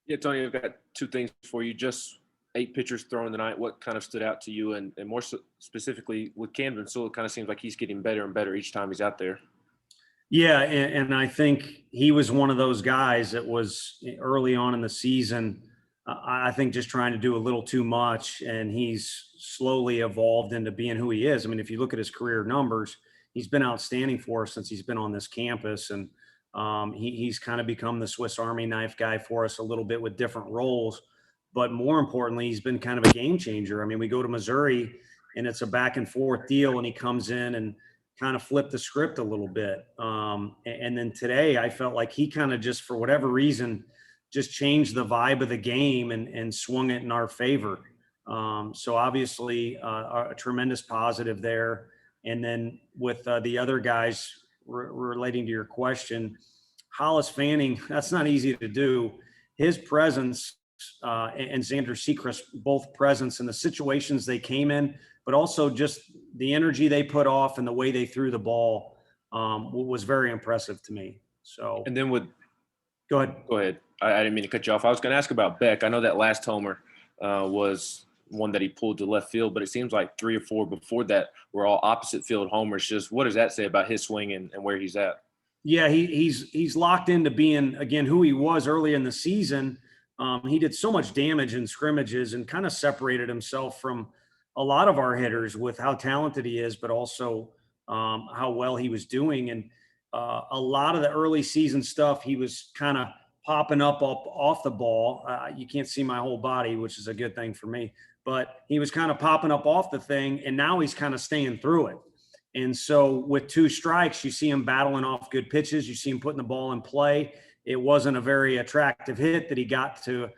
Yeah, Tony, I've got two things for you. Just 8 pitchers thrown tonight. What kind of stood out to you? And more specifically with Camden Sewell, it kind of seems like he's getting better and better each time he's out there. Yeah, and I think he was one of those guys that was early on in the season. I think just trying to do a little too much, and he's slowly evolved into being who he is. I mean, if you look at his career numbers, he's been outstanding for us since he's been on this campus, and he's kind of become the Swiss Army knife guy for us a little bit with different roles. But more importantly, he's been kind of a game changer. I mean, we go to Missouri, and it's a back and forth deal, and he comes in and kind of flipped the script a little bit. And then today I felt like he kind of just, for whatever reason, just changed the vibe of the game and swung it in our favor. So obviously a tremendous positive there. And then with the other guys relating to your question, Hollis Fanning, that's not easy to do. His presence and Xander Sechrist, both presence in the situations they came in, but also just the energy they put off and the way they threw the ball was very impressive to me. So, And then go ahead. Go ahead. I didn't mean to cut you off. I was going to ask about Beck. I know that last homer was one that he pulled to left field, but it seems like 3 or 4 before that were all opposite field homers. Just what does that say about his swing and where he's at? Yeah, he's locked into being, again, who he was early in the season. He did so much damage in scrimmages and kind of separated himself from a lot of our hitters with how talented he is, but also how well he was doing. And a lot of the early season stuff, he was kind of popping up off the ball. You can't see my whole body, which is a good thing for me, but he was kind of popping up off the thing, and now he's kind of staying through it. And so with 2 strikes, you see him battling off good pitches. You see him putting the ball in play. It wasn't a very attractive hit that he got to,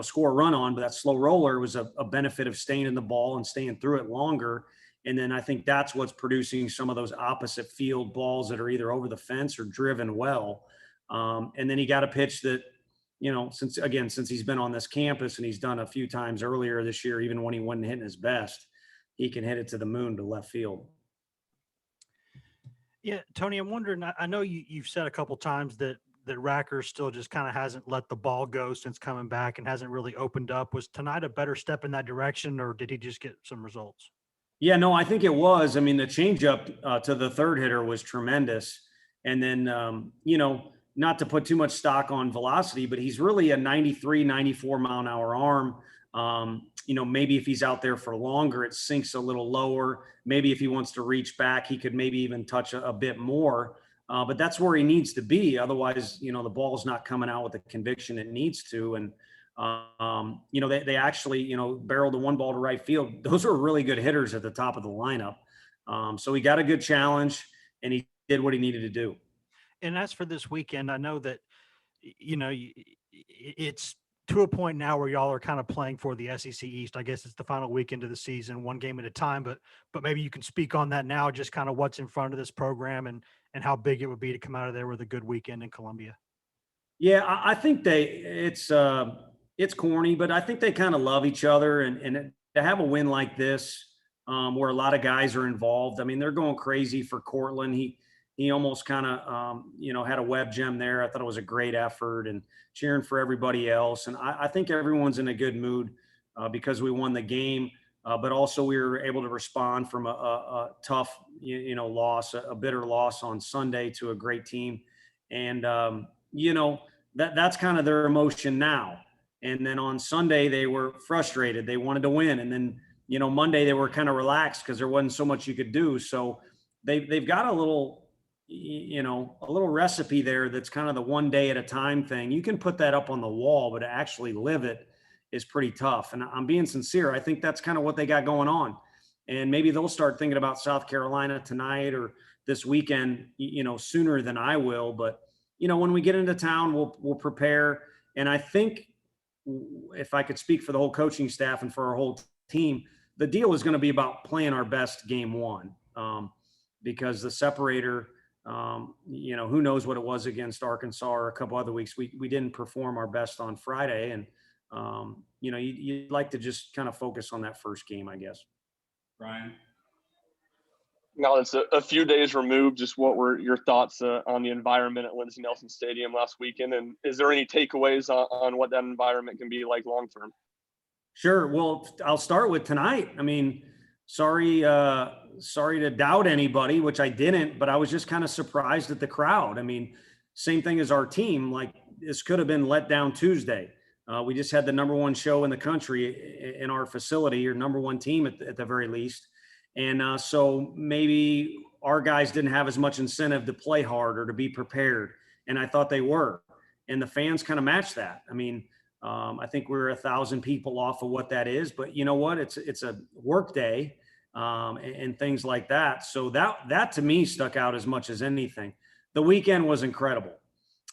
score a run on, but that slow roller was a benefit of staying in the ball and staying through it longer. And then I think that's what's producing some of those opposite field balls that are either over the fence or driven well. And then he got a pitch that, since he's been on this campus and he's done a few times earlier this year, even when he wasn't hitting his best, he can hit it to the moon to left field. Yeah, Tony, I'm wondering, I know you've said a couple times that Racker still just kind of hasn't let the ball go since coming back and hasn't really opened up. Was tonight a better step in that direction, or did he just get some results? Yeah, no, I think it was. I mean, the changeup to the third hitter was tremendous. And then, not to put too much stock on velocity, but he's really a 93, 94 mile an hour arm. Maybe if he's out there for longer, it sinks a little lower. Maybe if he wants to reach back, he could maybe even touch a bit more. But that's where he needs to be. Otherwise, the ball's not coming out with the conviction it needs to. And, they actually, barreled the 1 ball to right field. Those were really good hitters at the top of the lineup. So he got a good challenge, and he did what he needed to do. And as for this weekend, I know that, it's to a point now where y'all are kind of playing for the SEC East. I guess it's the final weekend of the season, 1 game at a time, but maybe you can speak on that now, just kind of what's in front of this program and how big it would be to come out of there with a good weekend in Columbia. Yeah, I think it's corny, but I think they kind of love each other, and to have a win like this, where a lot of guys are involved. I mean, they're going crazy for Cortland. He almost kind of, had a web gem there. I thought it was a great effort, and cheering for everybody else. And I think everyone's in a good mood because we won the game, but also we were able to respond from a tough, loss, a bitter loss on Sunday to a great team. And, that's kind of their emotion now. And then on Sunday, they were frustrated. They wanted to win. And then, Monday they were kind of relaxed because there wasn't so much you could do. So they've got a little recipe there that's kind of the 1 day at a time thing. You can put that up on the wall, but to actually live it is pretty tough. And I'm being sincere. I think that's kind of what they got going on. And maybe they'll start thinking about South Carolina tonight or this weekend, sooner than I will. But, when we get into town, we'll prepare. And I think if I could speak for the whole coaching staff and for our whole team, the deal is going to be about playing our best game 1. Because the separator, who knows what it was against Arkansas or a couple other weeks. We didn't perform our best on Friday. And, you'd like to just kind of focus on that first game, I guess. Brian? Now it's a few days removed. Just what were your thoughts on the environment at Lindsey Nelson Stadium last weekend? And is there any takeaways on what that environment can be like long term? Sure. Well, I'll start with tonight. I mean, sorry to doubt anybody, which I didn't, but I was just kind of surprised at the crowd. I mean, same thing as our team. Like, this could have been let down Tuesday. We just had the number one show in the country in our facility, or number one team at the very least. And so maybe our guys didn't have as much incentive to play hard or to be prepared. And I thought they were. And the fans kind of matched that. I mean, I think we're 1,000 people off of what that is, but you know what? It's a work day and things like that. So that to me stuck out as much as anything. The weekend was incredible.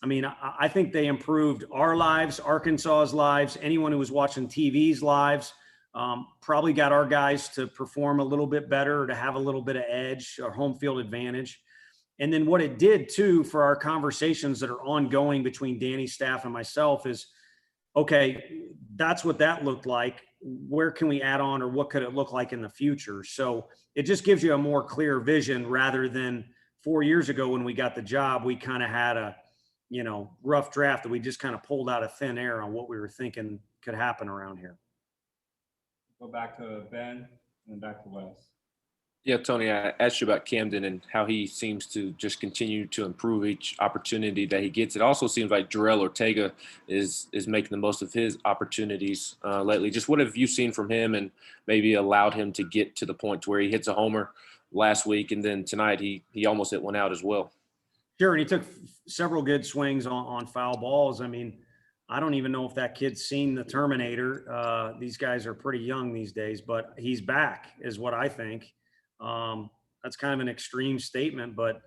I mean, I think they improved our lives, Arkansas's lives, anyone who was watching TV's lives. Probably got our guys to perform a little bit better, to have a little bit of edge or home field advantage. And then what it did too for our conversations that are ongoing between Danny's staff and myself is, okay, that's what that looked like. Where can we add on, or what could it look like in the future? So it just gives you a more clear vision, rather than 4 years ago when we got the job, we kind of had a, rough draft that we just kind of pulled out of thin air on what we were thinking could happen around here. Go back to Ben and back to Wes. Yeah, Tony, I asked you about Camden and how he seems to just continue to improve each opportunity that he gets. It also seems like Jerrel Ortega is making the most of his opportunities lately. Just what have you seen from him, and maybe allowed him to get to the point to where he hits a homer last week, and then tonight he almost hit one out as well? Sure, and he took several good swings on foul balls. I mean, I don't even know if that kid's seen the Terminator. These guys are pretty young these days, but he's back is what I think. That's kind of an extreme statement, but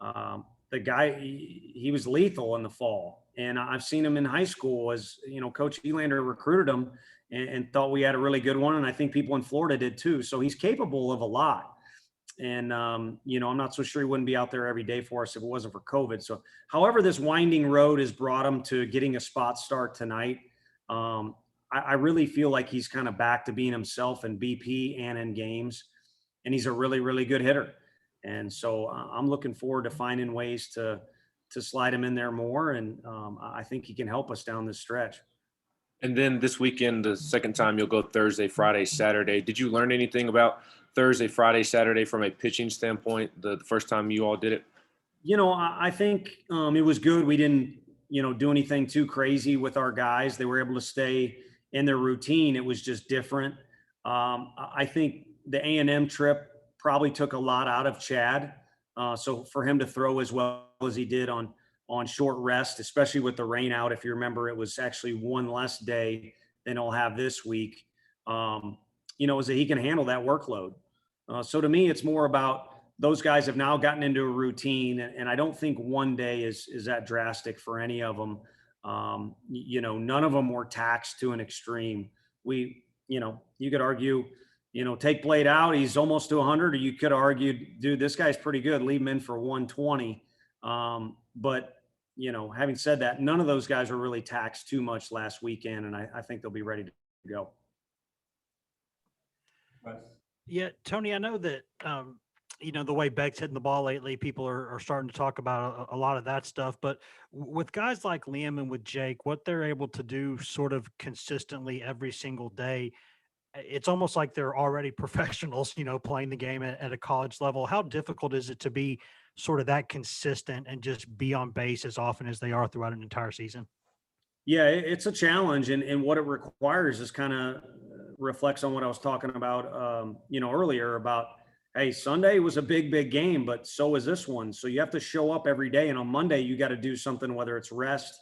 the guy, he was lethal in the fall. And I've seen him in high school as, Coach Elander recruited him and thought we had a really good one. And I think people in Florida did too. So he's capable of a lot. And, I'm not so sure he wouldn't be out there every day for us if it wasn't for COVID. So however this winding road has brought him to getting a spot start tonight, I really feel like he's kind of back to being himself in BP and in games. And he's a really, really good hitter. And so I'm looking forward to finding ways to slide him in there more. And I think he can help us down this stretch. And then this weekend, the second time you'll go Thursday, Friday, Saturday. Did you learn anything about Thursday, Friday, Saturday from a pitching standpoint the first time you all did it? I think it was good. We didn't, do anything too crazy with our guys. They were able to stay in their routine. It was just different. I think the A&M trip probably took a lot out of Chad. So for him to throw as well as he did on short rest, especially with the rain out, if you remember, it was actually one less day than he'll have this week, is that he can handle that workload. So to me, it's more about those guys have now gotten into a routine, and I don't think one day is that drastic for any of them. None of them were taxed to an extreme. You could argue, take Blade out, he's almost to 100, or you could argue, dude, this guy's pretty good, leave him in for 120. But having said that, none of those guys were really taxed too much last weekend, and I think they'll be ready to go. Yeah, Tony, I know that, the way Becks hitting the ball lately, people are starting to talk about a lot of that stuff. But with guys like Liam and with Jake, what they're able to do sort of consistently every single day, it's almost like they're already professionals, playing the game at a college level. How difficult is it to be sort of that consistent and just be on base as often as they are throughout an entire season? Yeah, it's a challenge, and what it requires is kind of reflects on what I was talking about, earlier about, hey, Sunday was a big game, but so is this one. So you have to show up every day, and on Monday you got to do something, whether it's rest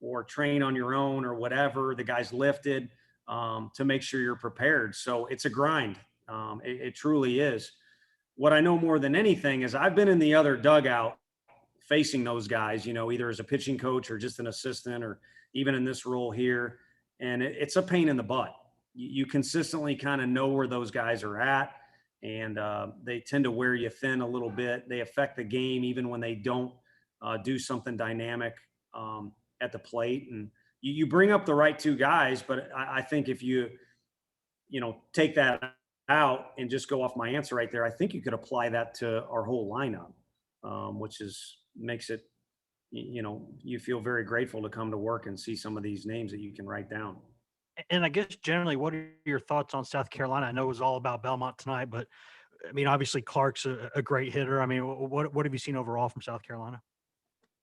or train on your own or whatever. The guys lifted to make sure you're prepared. So it's a grind. It truly is. What I know more than anything is I've been in the other dugout facing those guys, either as a pitching coach or just an assistant or even in this role here. And it's a pain in the butt. You consistently kind of know where those guys are at, and they tend to wear you thin a little bit. They affect the game even when they don't do something dynamic at the plate. And you bring up the right two guys, but I think if you take that out and just go off my answer right there, I think you could apply that to our whole lineup, which makes it, you feel very grateful to come to work and see some of these names that you can write down. And I guess generally, what are your thoughts on South Carolina? I know it was all about Belmont tonight, but I mean, obviously Clark's a great hitter. I mean, what have you seen overall from South Carolina?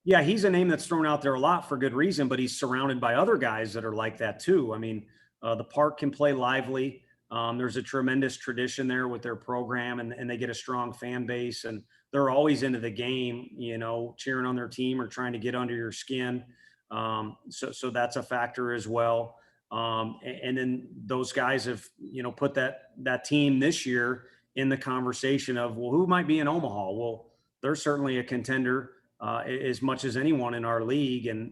Yeah, he's a name that's thrown out there a lot for good reason, but he's surrounded by other guys that are like that too. I mean, the park can play lively. There's a tremendous tradition there with their program, and they get a strong fan base, and they're always into the game, cheering on their team or trying to get under your skin. So that's a factor as well. And then those guys have, put that team this year in the conversation of, well, who might be in Omaha? Well, they're certainly a contender as much as anyone in our league. And,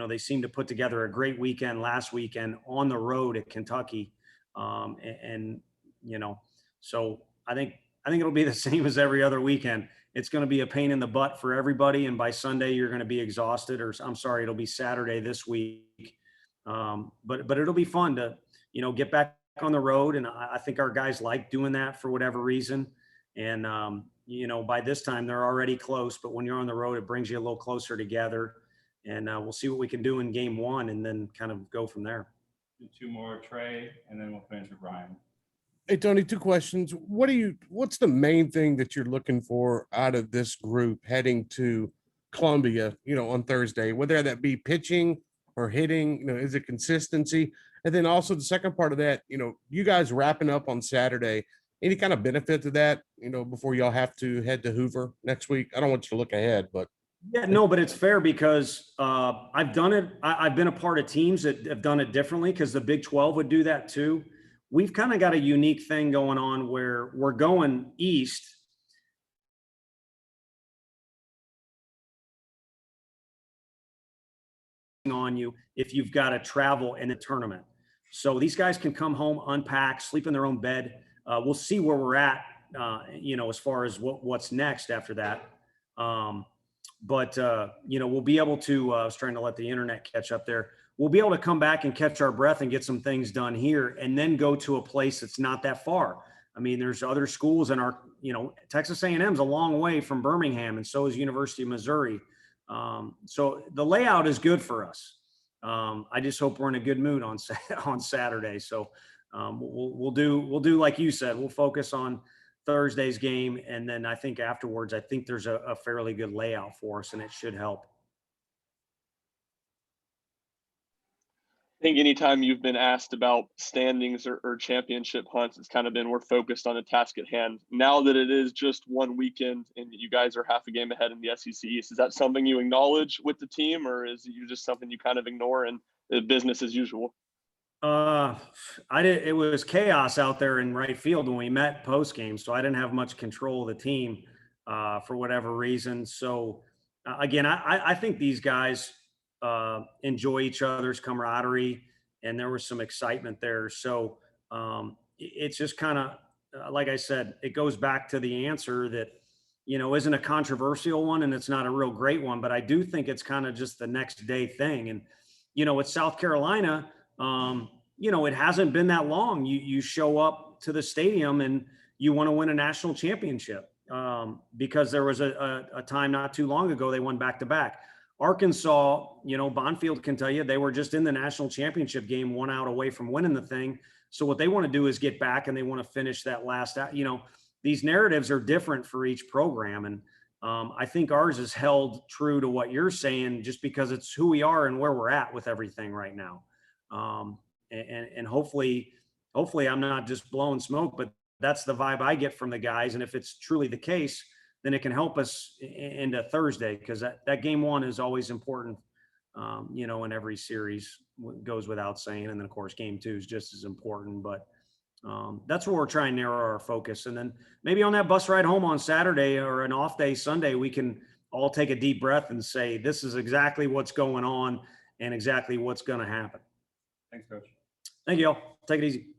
they seem to put together a great weekend last weekend on the road at Kentucky. So I think it'll be the same as every other weekend. It's going to be a pain in the butt for everybody. And by Sunday, you're going to be exhausted, or I'm sorry, it'll be Saturday this week. But it'll be fun to, get back on the road. And I think our guys like doing that for whatever reason. And, by this time they're already close, but when you're on the road, it brings you a little closer together, and we'll see what we can do in game one and then kind of go from there. Two more, Trey, and then we'll finish with Brian. Hey, Tony, two questions. What's the main thing that you're looking for out of this group heading to Columbia, on Thursday, whether that be pitching or hitting, is it consistency? And then also the second part of that, you guys wrapping up on Saturday, any kind of benefit to that, before y'all have to head to Hoover next week? I don't want you to look ahead, but. Yeah, no, but it's fair because I've done it. I've been a part of teams that have done it differently, because the Big 12 would do that too. We've kind of got a unique thing going on where we're going east. On you if you've got to travel in a tournament. So these guys can come home, unpack, sleep in their own bed. We'll see where we're at, as far as what's next after that. But we'll be able to, I was trying to let the internet catch up there. We'll be able to come back and catch our breath and get some things done here, and then go to a place that's not that far. I mean, there's other schools in our, Texas A&M is a long way from Birmingham, and so is University of Missouri. So the layout is good for us. I just hope we're in a good mood on Saturday. So we'll do like you said. We'll focus on Thursday's game, and then I think afterwards, I think there's a fairly good layout for us, and it should help. I think anytime you've been asked about standings or championship hunts, it's kind of been, we're focused on the task at hand. Now that it is just one weekend and you guys are half a game ahead in the SEC East, is that something you acknowledge with the team, or is it just something you kind of ignore and business as usual? It was chaos out there in right field when we met post game, so I didn't have much control of the team for whatever reason. So again, I think these guys enjoy each other's camaraderie, and there was some excitement there. So it's just kind of like I said, it goes back to the answer that isn't a controversial one, and it's not a real great one, but I do think it's kind of just the next day thing. And with South Carolina, it hasn't been that long. You show up to the stadium and you want to win a national championship, because there was a time not too long ago they won back-to-back. Arkansas, Bonfield can tell you, they were just in the national championship game, 1 out away from winning the thing. So what they want to do is get back, and they want to finish that last out. These narratives are different for each program. And I think ours is held true to what you're saying, just because it's who we are and where we're at with everything right now. And hopefully I'm not just blowing smoke, but that's the vibe I get from the guys. And if it's truly the case, then it can help us into Thursday, because that game one is always important, in every series, goes without saying. And then of course, game two is just as important, but that's where we're trying to narrow our focus. And then maybe on that bus ride home on Saturday or an off day Sunday, we can all take a deep breath and say, this is exactly what's going on and exactly what's going to happen. Thanks, Coach. Thank you all. Take it easy.